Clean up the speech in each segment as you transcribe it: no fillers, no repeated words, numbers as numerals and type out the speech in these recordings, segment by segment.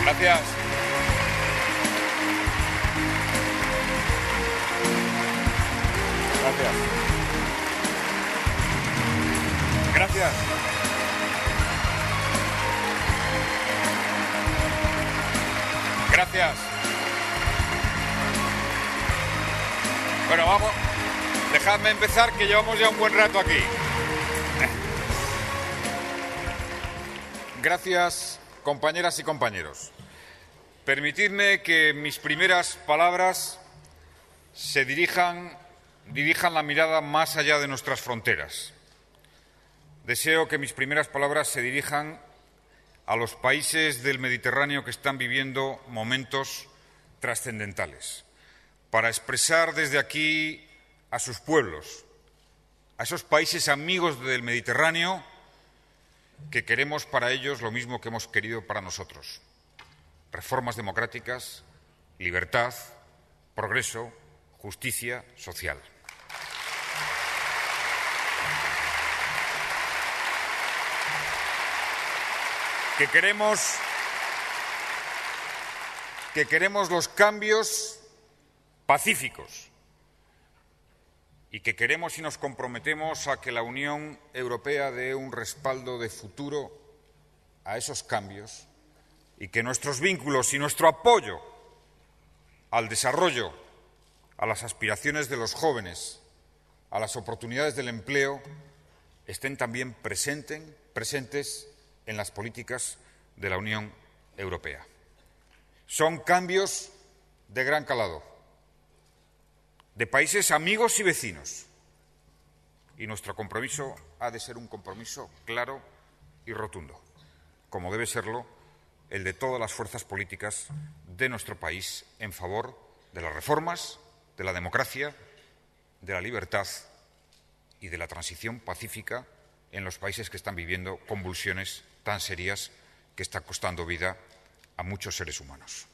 Gracias. Gracias. Gracias. Gracias. Bueno, vamos. Dejadme empezar, que llevamos ya un buen rato aquí. Gracias, compañeras y compañeros. Permitidme que mis primeras palabras dirijan la mirada más allá de nuestras fronteras. Deseo que mis primeras palabras se dirijan a los países del Mediterráneo que están viviendo momentos trascendentales, para expresar desde aquí a sus pueblos, a esos países amigos del Mediterráneo, que queremos para ellos lo mismo que hemos querido para nosotros: reformas democráticas, libertad, progreso, justicia social. Que queremos los cambios pacíficos y que queremos y nos comprometemos a que la Unión Europea dé un respaldo de futuro a esos cambios y que nuestros vínculos y nuestro apoyo al desarrollo, a las aspiraciones de los jóvenes, a las oportunidades del empleo, estén también presentes en las políticas de la Unión Europea. Son cambios de gran calado, de países amigos y vecinos, y nuestro compromiso ha de ser un compromiso claro y rotundo, como debe serlo el de todas las fuerzas políticas de nuestro país en favor de las reformas, de la democracia, de la libertad y de la transición pacífica en los países que están viviendo convulsiones tan serias que están costando vida a muchos seres humanos.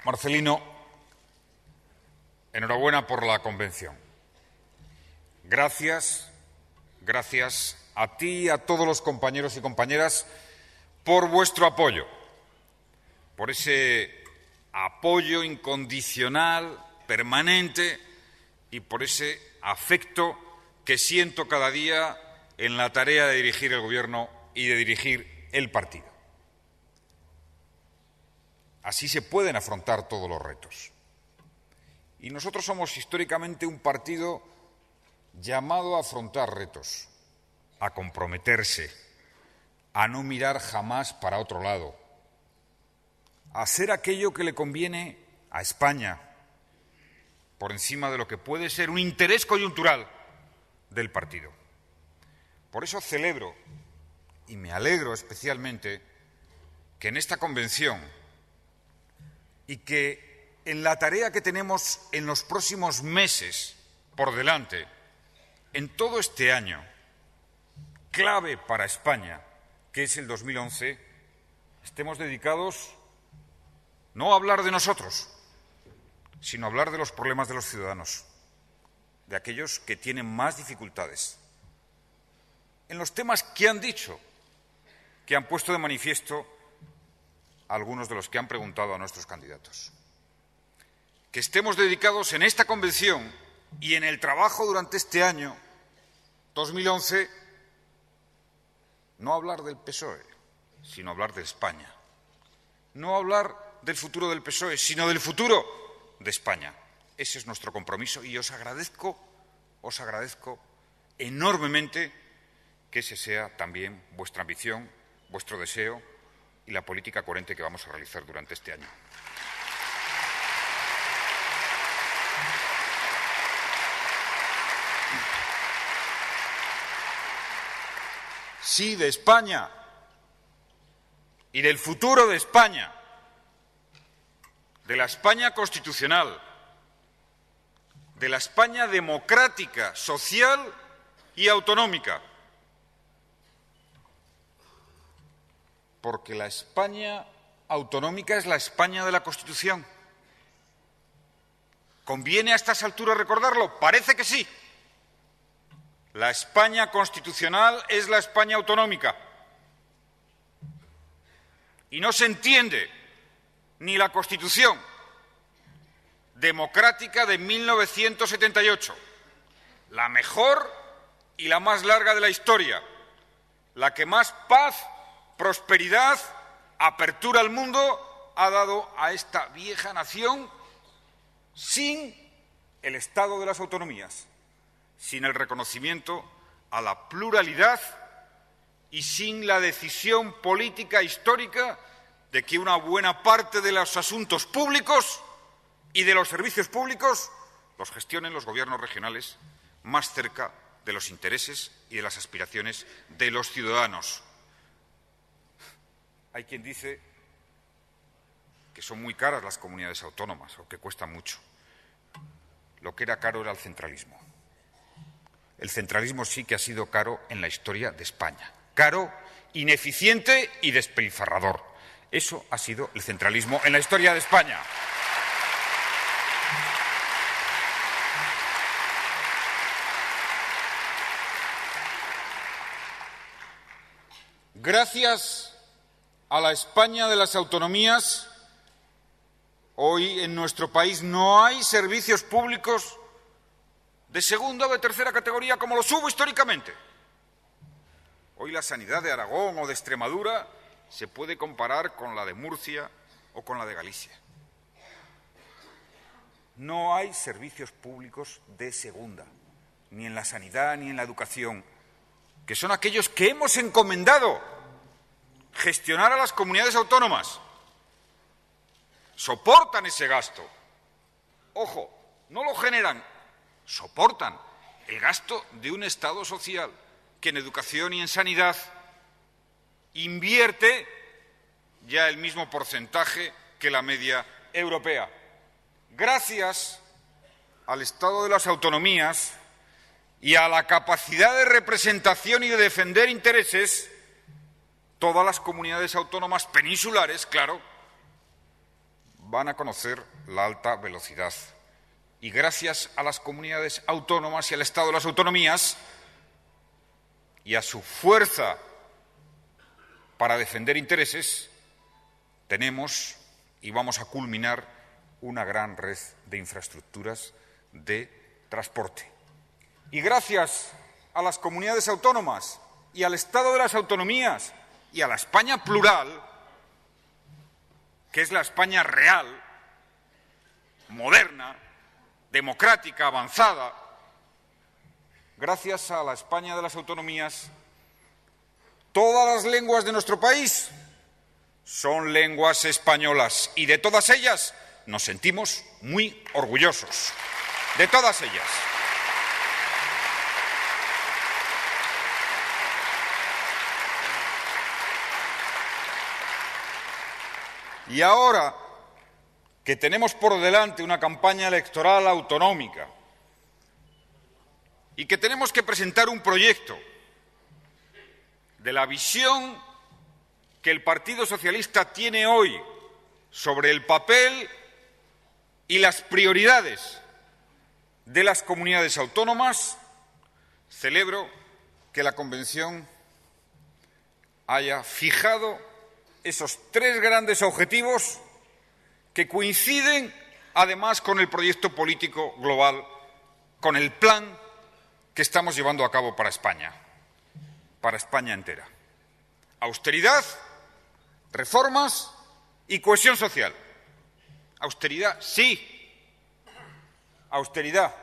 Marcelino, enhorabuena por la convención. Gracias a ti y a todos los compañeros y compañeras por vuestro apoyo, por ese apoyo incondicional, permanente, y por ese afecto que siento cada día en la tarea de dirigir el Gobierno y de dirigir el partido. Así se pueden afrontar todos los retos. Y nosotros somos históricamente un partido llamado a afrontar retos, a comprometerse, a no mirar jamás para otro lado, a hacer aquello que le conviene a España, por encima de lo que puede ser un interés coyuntural del partido. Por eso celebro y me alegro especialmente que en esta convención y que en la tarea que tenemos en los próximos meses por delante, en todo este año clave para España, que es el 2011, estemos dedicados no a hablar de nosotros, sino a hablar de los problemas de los ciudadanos, de aquellos que tienen más dificultades, en los temas que han dicho, que han puesto de manifiesto algunos de los que han preguntado a nuestros candidatos. Que estemos dedicados en esta convención y en el trabajo durante este año 2011 no a hablar del PSOE, sino a hablar de España. No a hablar del futuro del PSOE, sino del futuro de España. Ese es nuestro compromiso y os agradezco enormemente que ese sea también vuestra ambición, vuestro deseo y la política coherente que vamos a realizar durante este año. Sí, de España y del futuro de España, de la España constitucional, de la España democrática, social y autonómica. Porque la España autonómica es la España de la Constitución, ¿Conviene a estas alturas recordarlo? Parece que sí. La España constitucional es la España autonómica. Y no se entiende ni la Constitución democrática de 1978, la mejor y la más larga de la historia, la que más paz, prosperidad, apertura al mundo ha dado a esta vieja nación sin el Estado de las autonomías, sin el reconocimiento a la pluralidad y sin la decisión política histórica de que una buena parte de los asuntos públicos y de los servicios públicos los gestionen los gobiernos regionales más cerca de los intereses y de las aspiraciones de los ciudadanos. Hay quien dice que son muy caras las comunidades autónomas o que cuestan mucho. Lo que era caro era el centralismo. El centralismo sí que ha sido caro en la historia de España. Caro, ineficiente y despilfarrador. Eso ha sido el centralismo en la historia de España. Gracias a la España de las autonomías, hoy en nuestro país no hay servicios públicos de segunda o de tercera categoría como los hubo históricamente. Hoy la sanidad de Aragón o de Extremadura se puede comparar con la de Murcia o con la de Galicia. No hay servicios públicos de segunda, ni en la sanidad ni en la educación, que son aquellos que hemos encomendado gestionar a las comunidades autónomas. Soportan ese gasto. Ojo, no lo generan, soportan el gasto de un Estado social que en educación y en sanidad invierte ya el mismo porcentaje que la media europea. Gracias al Estado de las autonomías y a la capacidad de representación y de defender intereses, todas las comunidades autónomas peninsulares, claro, van a conocer la alta velocidad. Y gracias a las comunidades autónomas y al Estado de las autonomías y a su fuerza para defender intereses, tenemos y vamos a culminar una gran red de infraestructuras de transporte. Y gracias a las comunidades autónomas y al Estado de las autonomías y a la España plural, que es la España real, moderna, democrática, avanzada, gracias a la España de las autonomías, todas las lenguas de nuestro país son lenguas españolas y de todas ellas nos sentimos muy orgullosos, de todas ellas. Y ahora que tenemos por delante una campaña electoral autonómica y que tenemos que presentar un proyecto de la visión que el Partido Socialista tiene hoy sobre el papel y las prioridades de las comunidades autónomas, celebro que la Convención haya fijado esos tres grandes objetivos que coinciden, además, con el proyecto político global, con el plan que estamos llevando a cabo para España entera. Austeridad, reformas y cohesión social. Austeridad, sí. Austeridad.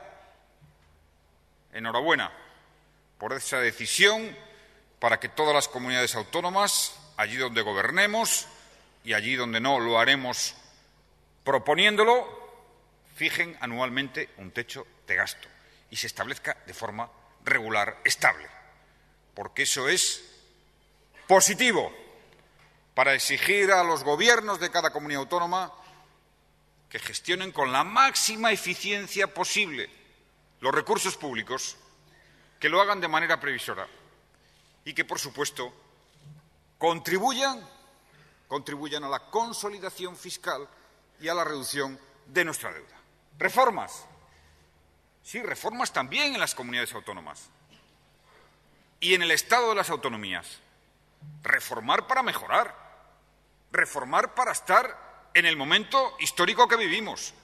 Enhorabuena por esa decisión para que todas las comunidades autónomas, allí donde gobernemos y allí donde no lo haremos proponiéndolo, fijen anualmente un techo de gasto y se establezca de forma regular, estable, porque eso es positivo para exigir a los gobiernos de cada comunidad autónoma que gestionen con la máxima eficiencia posible los recursos públicos, que lo hagan de manera previsora y que, por supuesto, contribuyan a la consolidación fiscal y a la reducción de nuestra deuda. Reformas. Sí, reformas también en las comunidades autónomas y en el Estado de las autonomías. Reformar para mejorar, reformar para estar en el momento histórico que vivimos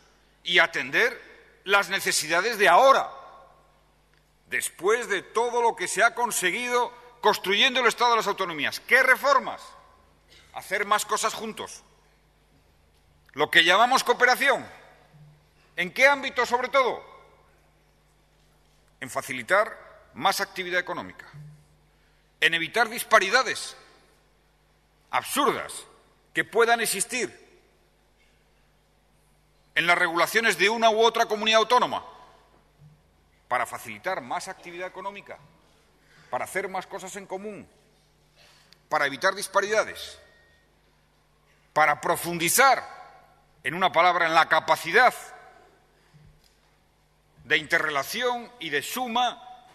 y atender las necesidades de ahora, después de todo lo que se ha conseguido construyendo el Estado de las autonomías. ¿Qué reformas? Hacer más cosas juntos. Lo que llamamos cooperación. ¿En qué ámbito, sobre todo? En facilitar más actividad económica, en evitar disparidades absurdas que puedan existir en las regulaciones de una u otra comunidad autónoma, para facilitar más actividad económica, para hacer más cosas en común, para evitar disparidades, para profundizar, en una palabra, en la capacidad de interrelación y de suma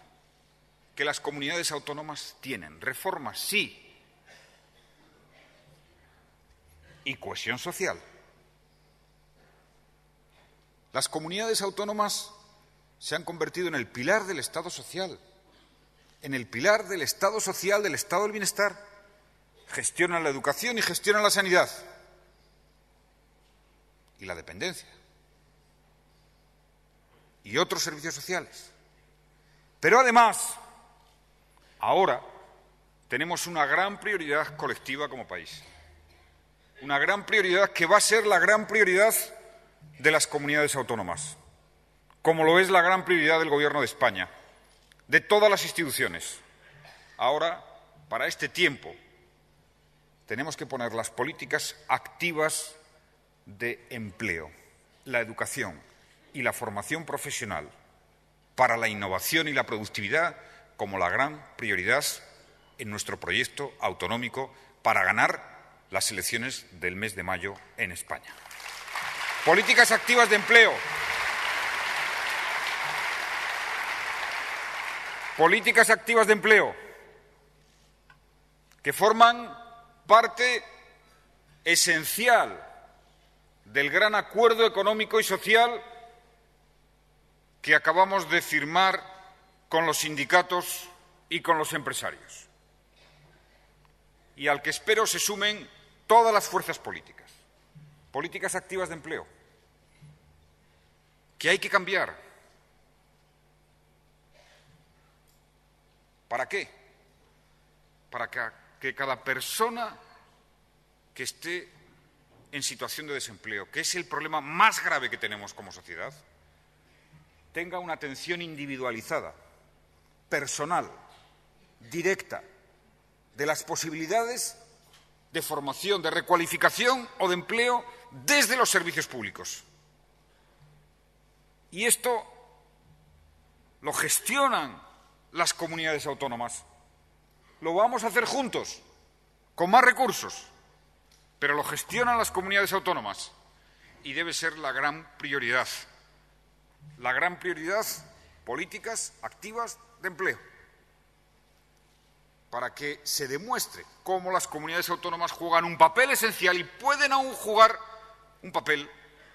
que las comunidades autónomas tienen. Reformas, sí. Y cohesión social. Las comunidades autónomas se han convertido en el pilar del Estado social, en el pilar del Estado social, del Estado del bienestar. Gestionan la educación y gestionan la sanidad y la dependencia y otros servicios sociales. Pero además, ahora tenemos una gran prioridad colectiva como país, una gran prioridad que va a ser la gran prioridad de las comunidades autónomas, como lo es la gran prioridad del Gobierno de España, de todas las instituciones. Ahora, para este tiempo, tenemos que poner las políticas activas de empleo, la educación y la formación profesional para la innovación y la productividad como la gran prioridad en nuestro proyecto autonómico para ganar las elecciones del mes de mayo en España. Políticas activas de empleo. Políticas activas de empleo que forman parte esencial del gran acuerdo económico y social que acabamos de firmar con los sindicatos y con los empresarios, y al que espero se sumen todas las fuerzas políticas. Políticas activas de empleo que hay que cambiar. ¿Para qué? Para que cada persona que esté en situación de desempleo, que es el problema más grave que tenemos como sociedad, tenga una atención individualizada, personal, directa, de las posibilidades de formación, de recualificación o de empleo desde los servicios públicos. Y esto lo gestionan las comunidades autónomas. Lo vamos a hacer juntos, con más recursos, pero lo gestionan las comunidades autónomas y debe ser la gran prioridad. La gran prioridad, políticas activas de empleo, para que se demuestre cómo las comunidades autónomas juegan un papel esencial y pueden aún jugar un papel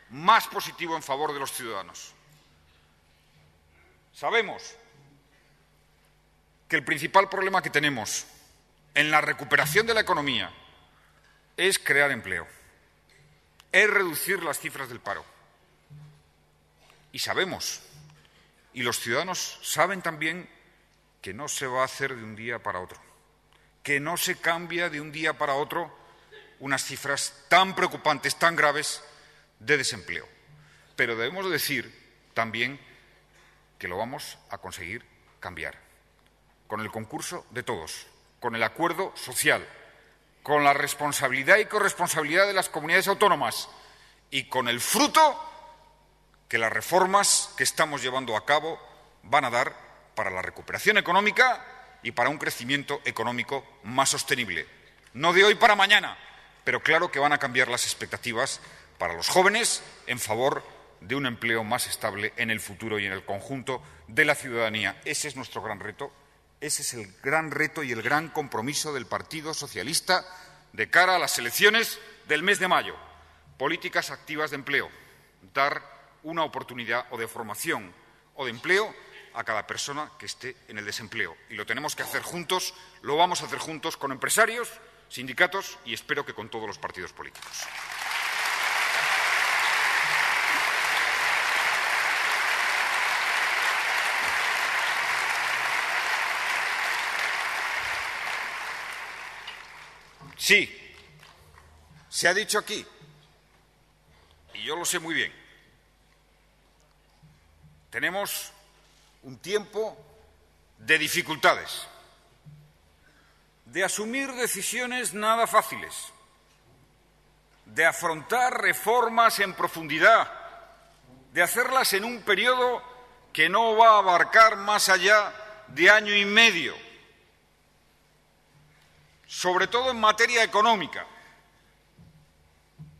más positivo en favor de los ciudadanos. Sabemos que el principal problema que tenemos en la recuperación de la economía es crear empleo, es reducir las cifras del paro. Y sabemos, y los ciudadanos saben también, que no se va a hacer de un día para otro, que no se cambia de un día para otro unas cifras tan preocupantes, tan graves de desempleo. Pero debemos decir también que lo vamos a conseguir cambiar, con el concurso de todos, con el acuerdo social, con la responsabilidad y corresponsabilidad de las comunidades autónomas y con el fruto que las reformas que estamos llevando a cabo van a dar para la recuperación económica y para un crecimiento económico más sostenible. No de hoy para mañana, pero claro que van a cambiar las expectativas para los jóvenes en favor de un empleo más estable en el futuro y en el conjunto de la ciudadanía. Ese es nuestro gran reto, ese es el gran reto y el gran compromiso del Partido Socialista de cara a las elecciones del mes de mayo. Políticas activas de empleo, dar una oportunidad o de formación o de empleo a cada persona que esté en el desempleo. Y lo tenemos que hacer juntos, lo vamos a hacer juntos con empresarios, sindicatos y espero que con todos los partidos políticos. Sí, se ha dicho aquí, y yo lo sé muy bien, tenemos un tiempo de dificultades, de asumir decisiones nada fáciles, de afrontar reformas en profundidad, de hacerlas en un periodo que no va a abarcar más allá de año y medio, sobre todo en materia económica,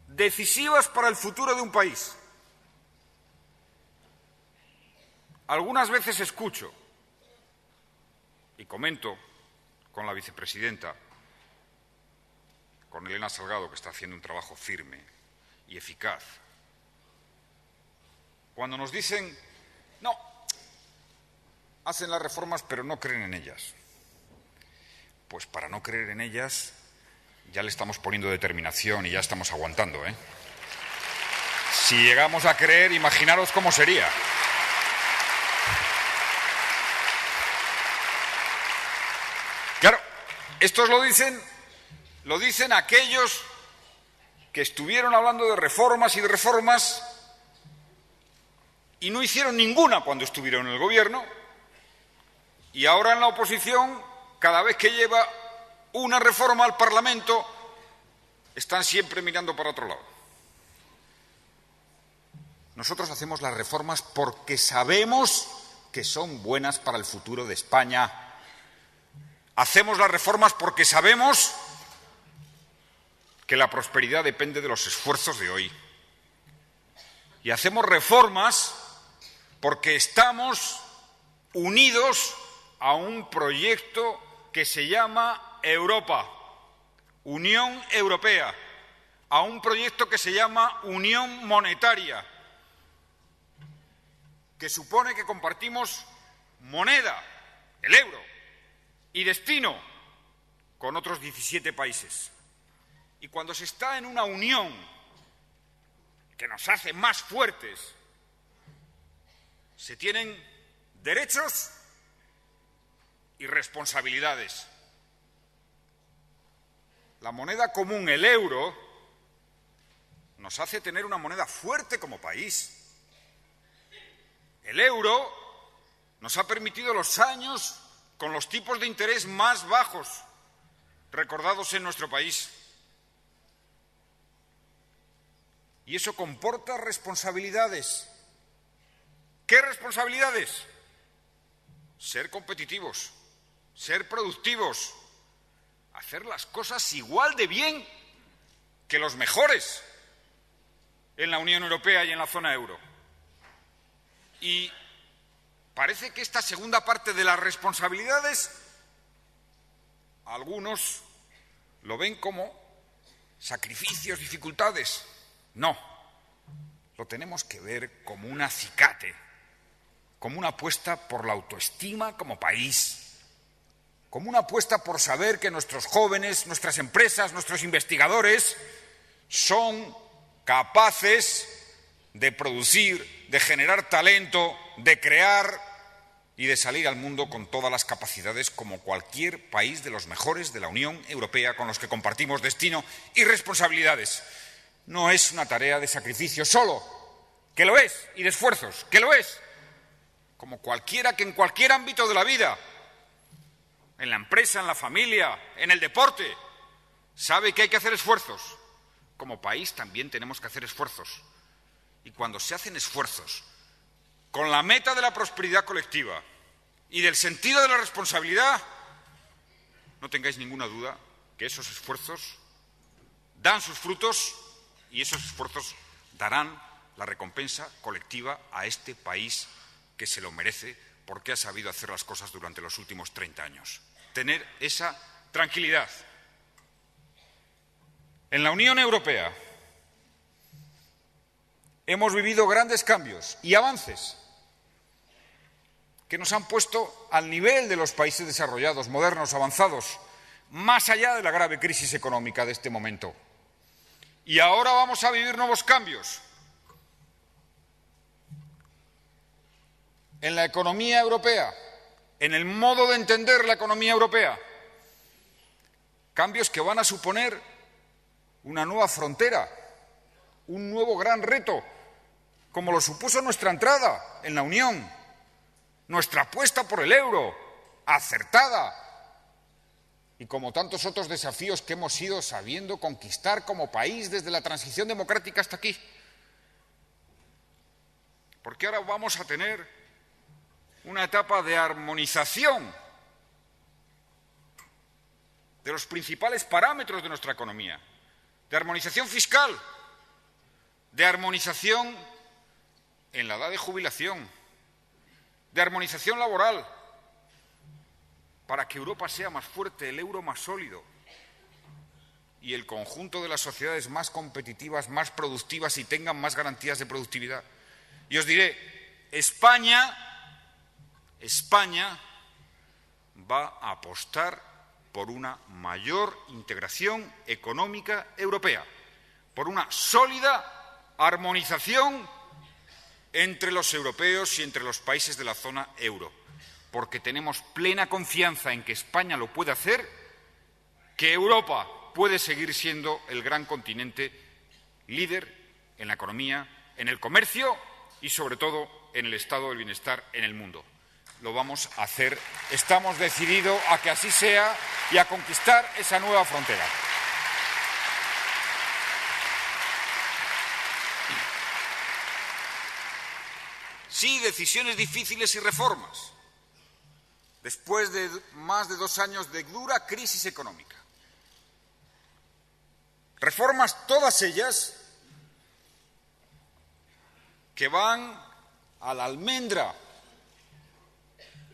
decisivas para el futuro de un país. Algunas veces escucho y comento con la vicepresidenta, con Elena Salgado, que está haciendo un trabajo firme y eficaz, cuando nos dicen, no, hacen las reformas pero no creen en ellas. Pues para no creer en ellas ya le estamos poniendo determinación y ya estamos aguantando, ¿eh? Si llegamos a creer, imaginaros cómo sería. Claro, estos lo dicen aquellos que estuvieron hablando de reformas y de reformas y no hicieron ninguna cuando estuvieron en el gobierno y ahora en la oposición, cada vez que lleva una reforma al Parlamento, están siempre mirando para otro lado. Nosotros hacemos las reformas porque sabemos que son buenas para el futuro de España. Hacemos las reformas porque sabemos que la prosperidad depende de los esfuerzos de hoy. Y hacemos reformas porque estamos unidos a un proyecto que se llama Europa, Unión Europea, a un proyecto que se llama Unión Monetaria, que supone que compartimos moneda, el euro, y destino con otros 17 países. Y cuando se está en una unión que nos hace más fuertes, se tienen derechos y responsabilidades. La moneda común, el euro, nos hace tener una moneda fuerte como país. El euro nos ha permitido los años con los tipos de interés más bajos recordados en nuestro país. Y eso comporta responsabilidades. ¿Qué responsabilidades? Ser competitivos, ser productivos, hacer las cosas igual de bien que los mejores en la Unión Europea y en la zona euro. Y parece que esta segunda parte de las responsabilidades, algunos lo ven como sacrificios, dificultades. No, lo tenemos que ver como un acicate, como una apuesta por la autoestima como país, como una apuesta por saber que nuestros jóvenes, nuestras empresas, nuestros investigadores son capaces de producir, de generar talento, de crear y de salir al mundo con todas las capacidades como cualquier país de los mejores de la Unión Europea con los que compartimos destino y responsabilidades. No es una tarea de sacrificio solo, que lo es, y de esfuerzos, que lo es, como cualquiera que en cualquier ámbito de la vida, en la empresa, en la familia, en el deporte, sabe que hay que hacer esfuerzos. Como país también tenemos que hacer esfuerzos. Y cuando se hacen esfuerzos con la meta de la prosperidad colectiva y del sentido de la responsabilidad, no tengáis ninguna duda que esos esfuerzos dan sus frutos y esos esfuerzos darán la recompensa colectiva a este país que se lo merece porque ha sabido hacer las cosas durante los últimos 30 años. Tener esa tranquilidad. En la Unión Europea, hemos vivido grandes cambios y avances que nos han puesto al nivel de los países desarrollados, modernos, avanzados, más allá de la grave crisis económica de este momento. Y ahora vamos a vivir nuevos cambios en la economía europea, en el modo de entender la economía europea. Cambios que van a suponer una nueva frontera, un nuevo gran reto, como lo supuso nuestra entrada en la Unión, nuestra apuesta por el euro, acertada, y como tantos otros desafíos que hemos ido sabiendo conquistar como país desde la transición democrática hasta aquí. Porque ahora vamos a tener una etapa de armonización de los principales parámetros de nuestra economía, de armonización fiscal, de armonización en la edad de jubilación, de armonización laboral, para que Europa sea más fuerte, el euro más sólido y el conjunto de las sociedades más competitivas, más productivas y tengan más garantías de productividad. Y os diré, España va a apostar por una mayor integración económica europea, por una sólida armonización entre los europeos y entre los países de la zona euro, porque tenemos plena confianza en que España lo puede hacer, que Europa puede seguir siendo el gran continente líder en la economía, en el comercio y, sobre todo, en el estado del bienestar en el mundo. Lo vamos a hacer. Estamos decididos a que así sea y a conquistar esa nueva frontera. Sí, decisiones difíciles y reformas, después de más de 2 años de dura crisis económica. Reformas, todas ellas, que van a la almendra,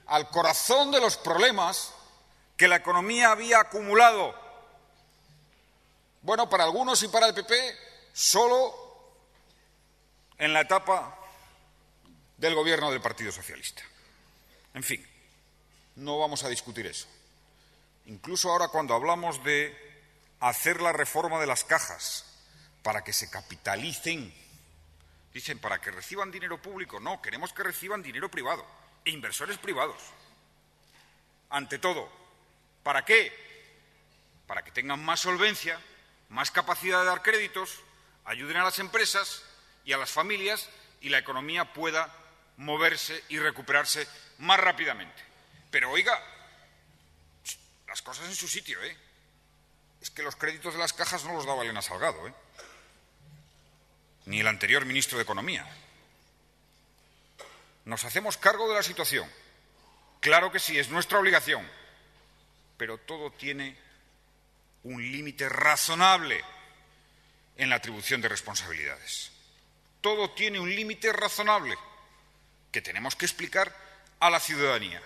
al corazón de los problemas que la economía había acumulado. Bueno, para algunos y para el PP, solo en la etapa del gobierno del Partido Socialista. En fin, no vamos a discutir eso. Incluso ahora, cuando hablamos de hacer la reforma de las cajas para que se capitalicen, dicen, para que reciban dinero público. No, queremos que reciban dinero privado e inversores privados. Ante todo, ¿para qué? Para que tengan más solvencia, más capacidad de dar créditos, ayuden a las empresas y a las familias y la economía pueda moverse y recuperarse más rápidamente. Pero, oiga, las cosas en su sitio, ¿eh? Es que los créditos de las cajas no los daba Elena Salgado, ¿eh? Ni el anterior ministro de Economía. Nos hacemos cargo de la situación. Claro que sí, es nuestra obligación. Pero todo tiene un límite razonable en la atribución de responsabilidades. Todo tiene un límite razonable que tenemos que explicar a la ciudadanía.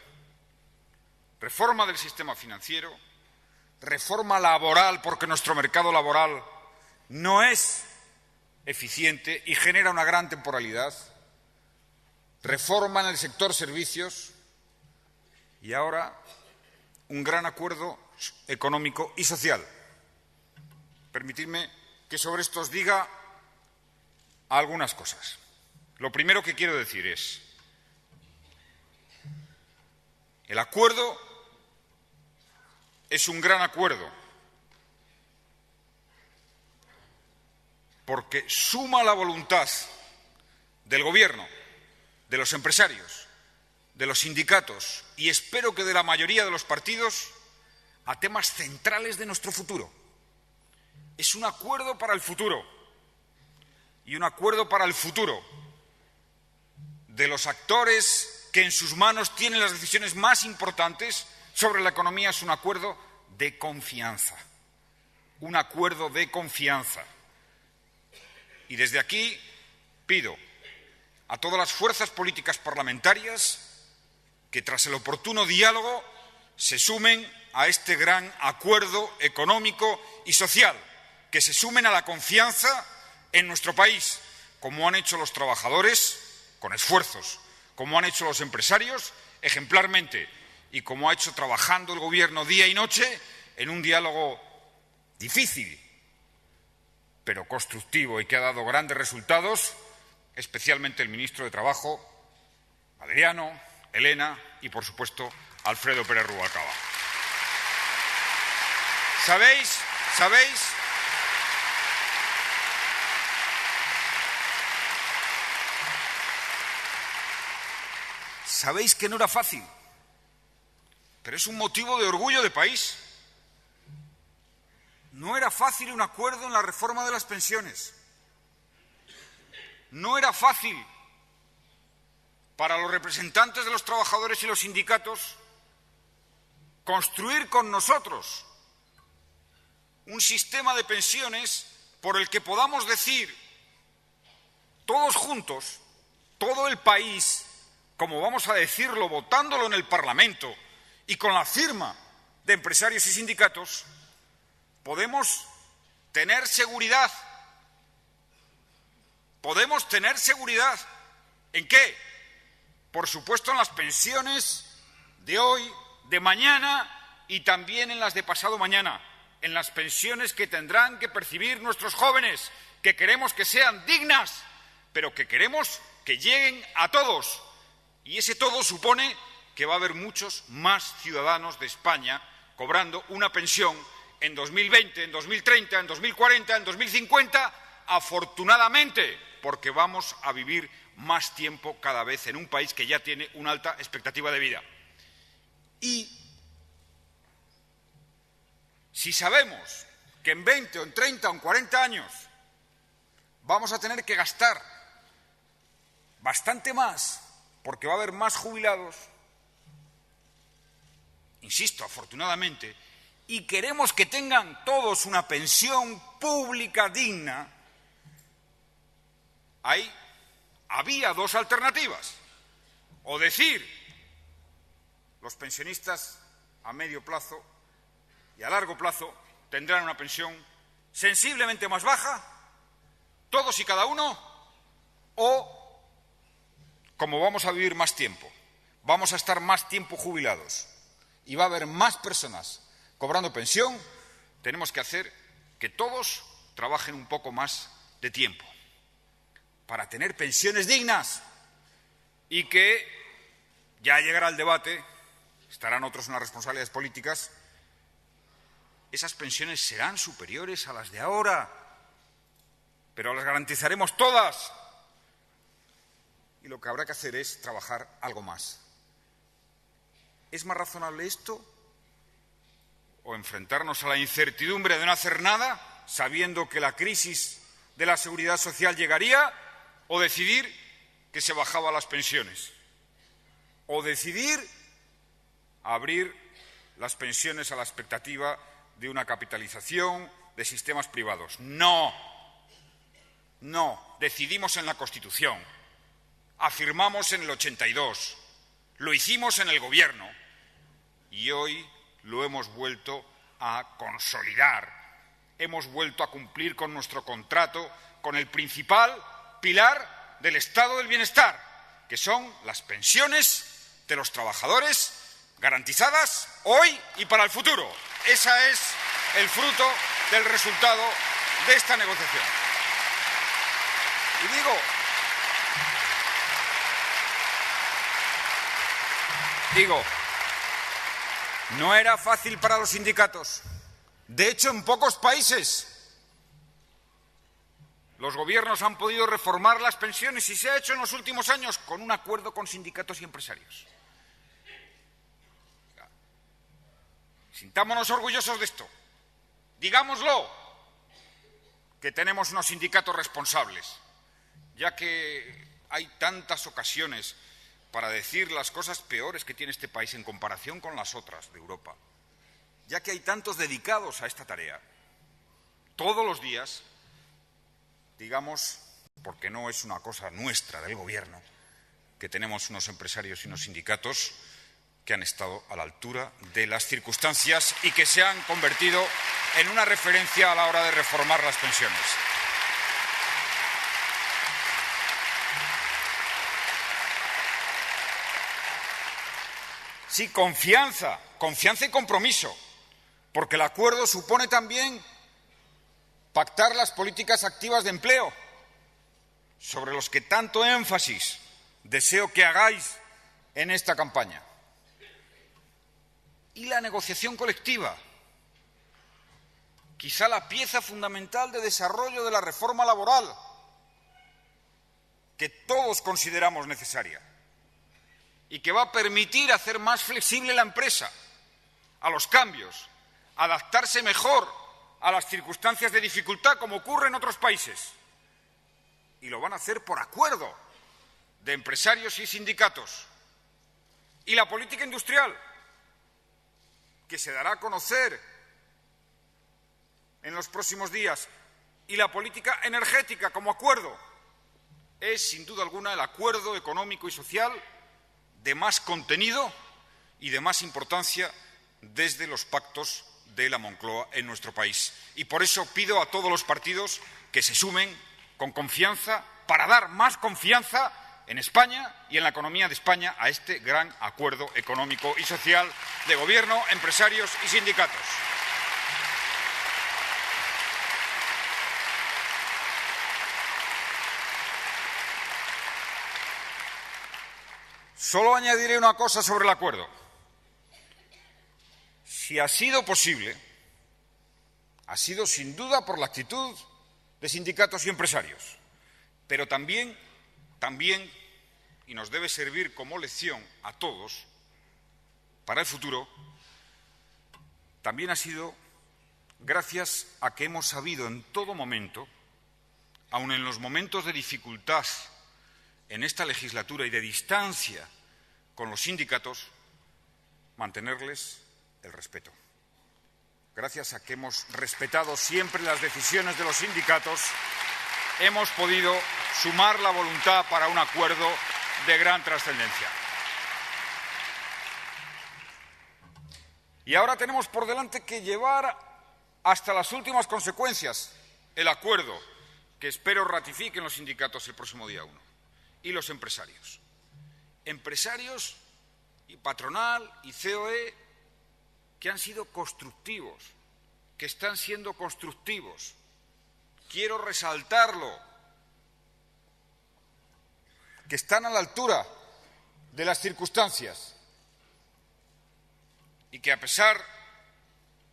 Reforma del sistema financiero, reforma laboral, porque nuestro mercado laboral no es eficiente y genera una gran temporalidad, reforma en el sector servicios y ahora un gran acuerdo económico y social. Permitidme que sobre esto os diga algunas cosas. Lo primero que quiero decir es, el acuerdo es un gran acuerdo porque suma la voluntad del Gobierno, de los empresarios, de los sindicatos y espero que de la mayoría de los partidos a temas centrales de nuestro futuro. Es un acuerdo para el futuro y un acuerdo para el futuro de los actores que en sus manos tienen las decisiones más importantes sobre la economía. Es un acuerdo de confianza, un acuerdo de confianza. Y desde aquí pido a todas las fuerzas políticas parlamentarias que tras el oportuno diálogo se sumen a este gran acuerdo económico y social, que se sumen a la confianza en nuestro país, como han hecho los trabajadores, con esfuerzos, como han hecho los empresarios, ejemplarmente, y como ha hecho trabajando el Gobierno día y noche en un diálogo difícil, pero constructivo y que ha dado grandes resultados, especialmente el ministro de Trabajo, Adriano, Elena y, por supuesto, Alfredo Pérez Rubalcaba. ¿Sabéis que no era fácil? Pero es un motivo de orgullo de país. No era fácil un acuerdo en la reforma de las pensiones. No era fácil para los representantes de los trabajadores y los sindicatos construir con nosotros un sistema de pensiones por el que podamos decir todos juntos, todo el país, como vamos a decirlo votándolo en el Parlamento y con la firma de empresarios y sindicatos, podemos tener seguridad. ¿Podemos tener seguridad? ¿En qué? Por supuesto, en las pensiones de hoy, de mañana y también en las de pasado mañana. En las pensiones que tendrán que percibir nuestros jóvenes, que queremos que sean dignas, pero que queremos que lleguen a todos. Y ese todo supone que va a haber muchos más ciudadanos de España cobrando una pensión en 2020, en 2030, en 2040, en 2050, afortunadamente, porque vamos a vivir más tiempo cada vez en un país que ya tiene una alta expectativa de vida. Y si sabemos que en 20 o en 30 o en 40 años vamos a tener que gastar bastante más porque va a haber más jubilados, insisto, afortunadamente, y queremos que tengan todos una pensión pública digna, había dos alternativas. O decir, los pensionistas a medio plazo y a largo plazo tendrán una pensión sensiblemente más baja, todos y cada uno, o, como vamos a vivir más tiempo, vamos a estar más tiempo jubilados y va a haber más personas cobrando pensión, tenemos que hacer que todos trabajen un poco más de tiempo para tener pensiones dignas y que ya llegará el debate, estarán otros en las responsabilidades políticas, esas pensiones serán superiores a las de ahora, pero las garantizaremos todas. Y lo que habrá que hacer es trabajar algo más. ¿Es más razonable esto o enfrentarnos a la incertidumbre de no hacer nada, sabiendo que la crisis de la seguridad social llegaría, o decidir que se bajaban las pensiones, o decidir abrir las pensiones a la expectativa de una capitalización de sistemas privados? No, decidimos en la Constitución, afirmamos en el 82, lo hicimos en el Gobierno y hoy lo hemos vuelto a consolidar. Hemos vuelto a cumplir con nuestro contrato con el principal pilar del Estado del bienestar, que son las pensiones de los trabajadores garantizadas hoy y para el futuro. Ese es el fruto del resultado de esta negociación. Y digo, no era fácil para los sindicatos. De hecho, en pocos países los gobiernos han podido reformar las pensiones y se ha hecho en los últimos años con un acuerdo con sindicatos y empresarios. Sintámonos orgullosos de esto. Digámoslo, que tenemos unos sindicatos responsables, ya que hay tantas ocasiones para decir las cosas peores que tiene este país en comparación con las otras de Europa, ya que hay tantos dedicados a esta tarea. Todos los días, digamos, porque no es una cosa nuestra del Gobierno, que tenemos unos empresarios y unos sindicatos que han estado a la altura de las circunstancias y que se han convertido en una referencia a la hora de reformar las pensiones. Sí, confianza y compromiso, porque el acuerdo supone también pactar las políticas activas de empleo, sobre los que tanto énfasis deseo que hagáis en esta campaña. Y la negociación colectiva, quizá la pieza fundamental de desarrollo de la reforma laboral, que todos consideramos necesaria y que va a permitir hacer más flexible la empresa a los cambios, adaptarse mejor a las circunstancias de dificultad, como ocurre en otros países. Y lo van a hacer por acuerdo de empresarios y sindicatos. Y la política industrial, que se dará a conocer en los próximos días, y la política energética como acuerdo, es sin duda alguna el acuerdo económico y social de más contenido y de más importancia desde los pactos de la Moncloa en nuestro país. Y por eso pido a todos los partidos que se sumen con confianza para dar más confianza en España y en la economía de España a este gran acuerdo económico y social de Gobierno, empresarios y sindicatos. Solo añadiré una cosa sobre el acuerdo. Si ha sido posible, ha sido sin duda por la actitud de sindicatos y empresarios, pero también, y nos debe servir como lección a todos para el futuro, también ha sido gracias a que hemos sabido en todo momento, aun en los momentos de dificultad en esta legislatura y de distancia con los sindicatos, mantenerles el respeto. Gracias a que hemos respetado siempre las decisiones de los sindicatos, hemos podido sumar la voluntad para un acuerdo de gran trascendencia. Y ahora tenemos por delante que llevar hasta las últimas consecuencias el acuerdo que espero ratifiquen los sindicatos el próximo día 1 y los empresarios. Empresarios y patronal y COE que han sido constructivos, que están siendo constructivos. Quiero resaltarlo, que están a la altura de las circunstancias y que, a pesar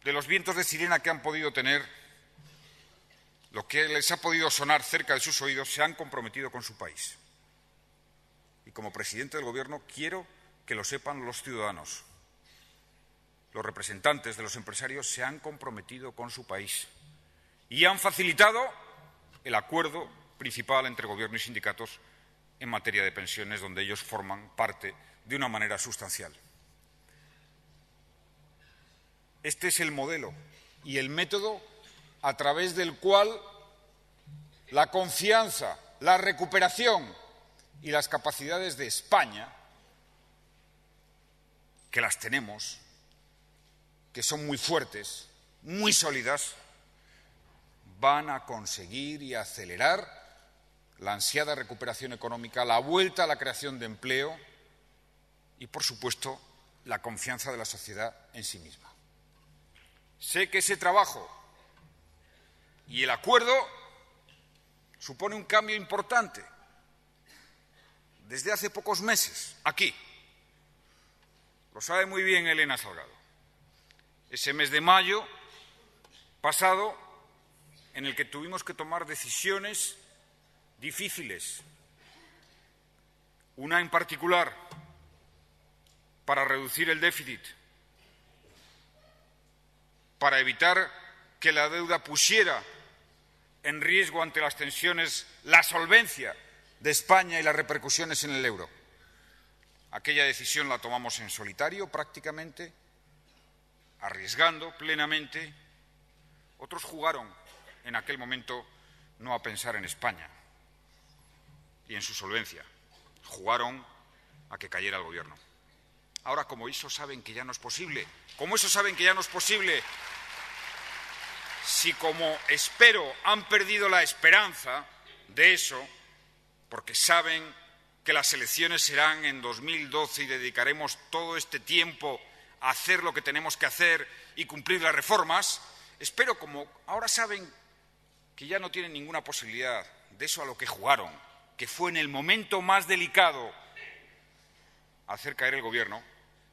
de los vientos de sirena que han podido tener, lo que les ha podido sonar cerca de sus oídos, se han comprometido con su país. Y como presidente del Gobierno quiero que lo sepan los ciudadanos. Los representantes de los empresarios se han comprometido con su país y han facilitado el acuerdo principal entre Gobierno y sindicatos en materia de pensiones, donde ellos forman parte de una manera sustancial. Este es el modelo y el método a través del cual la confianza, la recuperación y las capacidades de España, que las tenemos, que son muy fuertes, muy sólidas, van a conseguir y acelerar la ansiada recuperación económica, la vuelta a la creación de empleo y, por supuesto, la confianza de la sociedad en sí misma. Sé que ese trabajo y el acuerdo supone un cambio importante. Desde hace pocos meses, aquí, lo sabe muy bien Elena Salgado, ese mes de mayo pasado, en el que tuvimos que tomar decisiones difíciles, una en particular para reducir el déficit, para evitar que la deuda pusiera en riesgo ante las tensiones la solvencia de España y las repercusiones en el euro. Aquella decisión la tomamos en solitario prácticamente, arriesgando plenamente. Otros jugaron en aquel momento no a pensar en España y en su solvencia, jugaron a que cayera el Gobierno. Ahora, como eso saben que ya no es posible, si como espero han perdido la esperanza de eso, porque saben que las elecciones serán en 2012 y dedicaremos todo este tiempo a hacer lo que tenemos que hacer y cumplir las reformas, espero, como ahora saben que ya no tienen ninguna posibilidad de eso a lo que jugaron, que fue en el momento más delicado hacer caer el Gobierno,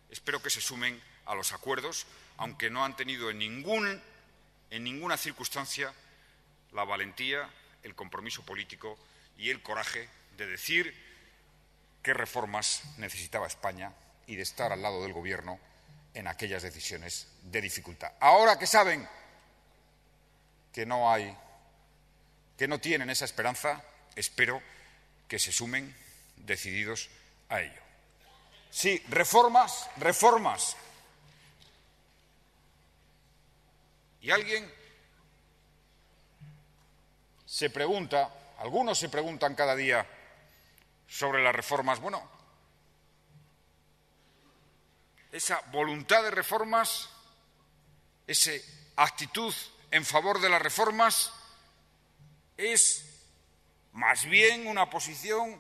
espero que se sumen a los acuerdos, aunque no han tenido en ninguna circunstancia la valentía, el compromiso político y el coraje de decir qué reformas necesitaba España y de estar al lado del Gobierno en aquellas decisiones de dificultad. Ahora que saben que no tienen esa esperanza, espero que se sumen decididos a ello. Sí, reformas. Y alguien se pregunta, algunos se preguntan cada día sobre las reformas. Bueno, esa voluntad de reformas, esa actitud en favor de las reformas, es más bien una posición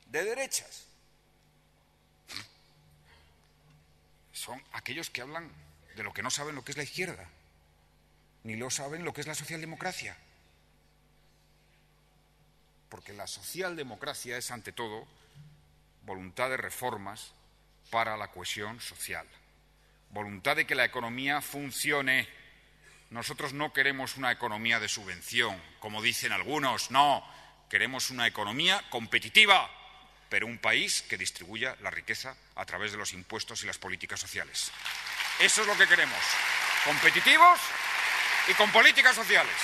de derechas. Son aquellos que hablan de lo que no saben lo que es la izquierda, ni lo saben lo que es la socialdemocracia. Porque la socialdemocracia es, ante todo, voluntad de reformas para la cohesión social, voluntad de que la economía funcione. Nosotros no queremos una economía de subvención, como dicen algunos, no, queremos una economía competitiva, pero un país que distribuya la riqueza a través de los impuestos y las políticas sociales. Eso es lo que queremos, competitivos y con políticas sociales.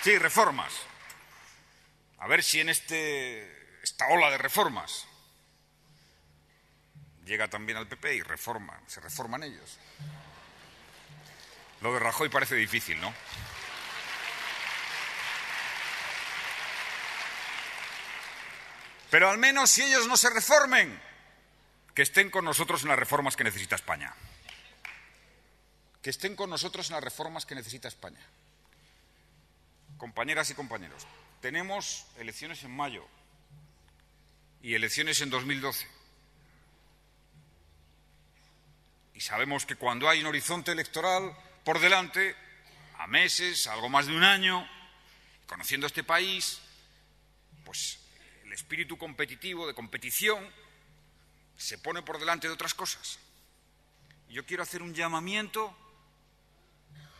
Sí, reformas. A ver si en esta ola de reformas llega también al PP y se reforman ellos. Lo de Rajoy parece difícil, ¿no? Pero al menos si ellos no se reformen, que estén con nosotros en las reformas que necesita España. Que estén con nosotros en las reformas que necesita España. Compañeras y compañeros, tenemos elecciones en mayo y elecciones en 2012. Y sabemos que cuando hay un horizonte electoral por delante, a meses, a algo más de un año, conociendo este país, pues el espíritu competitivo, de competición, se pone por delante de otras cosas. Yo quiero hacer un llamamiento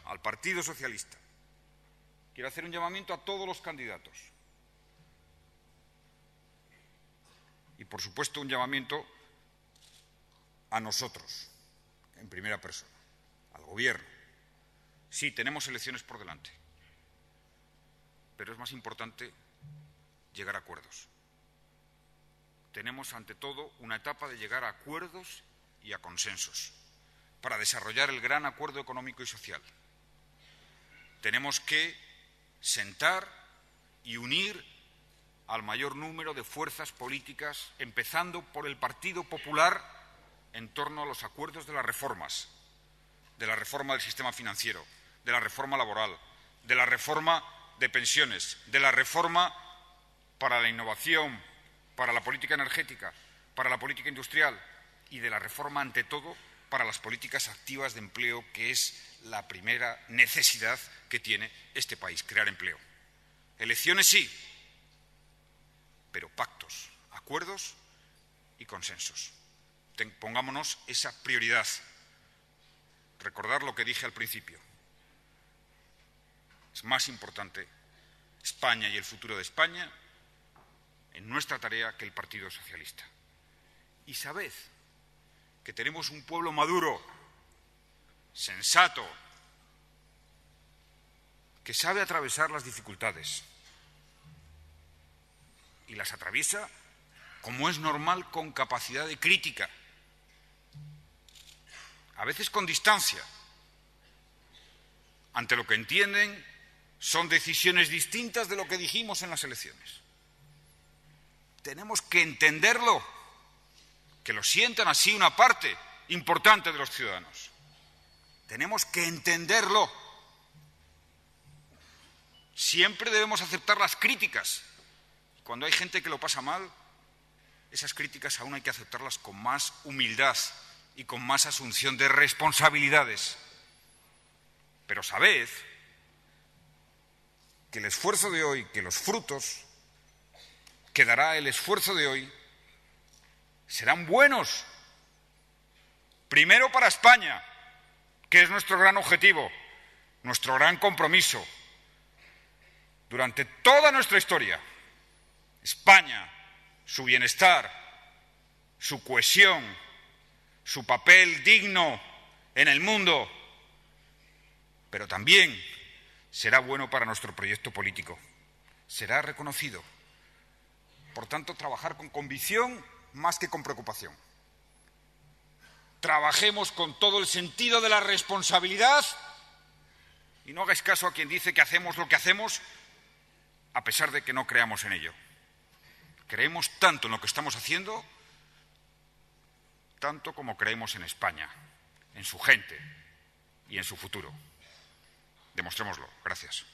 al Partido Socialista. Quiero hacer un llamamiento a todos los candidatos. Y, por supuesto, un llamamiento a nosotros, en primera persona, al Gobierno. Sí, tenemos elecciones por delante, pero es más importante llegar a acuerdos. Tenemos, ante todo, una etapa de llegar a acuerdos y a consensos para desarrollar el gran acuerdo económico y social. Tenemos que sentar y unir al mayor número de fuerzas políticas, empezando por el Partido Popular, en torno a los acuerdos de las reformas, de la reforma del sistema financiero, de la reforma laboral, de la reforma de pensiones, de la reforma para la innovación, para la política energética, para la política industrial y de la reforma, ante todo, para las políticas activas de empleo, que es la primera necesidad que tiene este país, crear empleo. Elecciones sí, pero pactos, acuerdos y consensos. Pongámonos esa prioridad. Recordar lo que dije al principio. Es más importante España y el futuro de España en nuestra tarea que el Partido Socialista. Y sabed que tenemos un pueblo maduro, sensato, que sabe atravesar las dificultades. Y las atraviesa, como es normal, con capacidad de crítica. A veces con distancia. Ante lo que entienden son decisiones distintas de lo que dijimos en las elecciones. Tenemos que entenderlo, que lo sientan así una parte importante de los ciudadanos. Tenemos que entenderlo. siempre debemos aceptar las críticas. Cuando hay gente que lo pasa mal, esas críticas aún hay que aceptarlas con más humildad y con más asunción de responsabilidades. Pero sabed que el esfuerzo de hoy, que los frutos que dará el esfuerzo de hoy serán buenos. Primero para España, que es nuestro gran objetivo, nuestro gran compromiso. Durante toda nuestra historia, España, su bienestar, su cohesión, su papel digno en el mundo, pero también será bueno para nuestro proyecto político, será reconocido. Por tanto, trabajar con convicción más que con preocupación. Trabajemos con todo el sentido de la responsabilidad y no hagáis caso a quien dice que hacemos lo que hacemos a pesar de que no creamos en ello. Creemos tanto en lo que estamos haciendo, tanto como creemos en España, en su gente y en su futuro. Demostrémoslo. Gracias.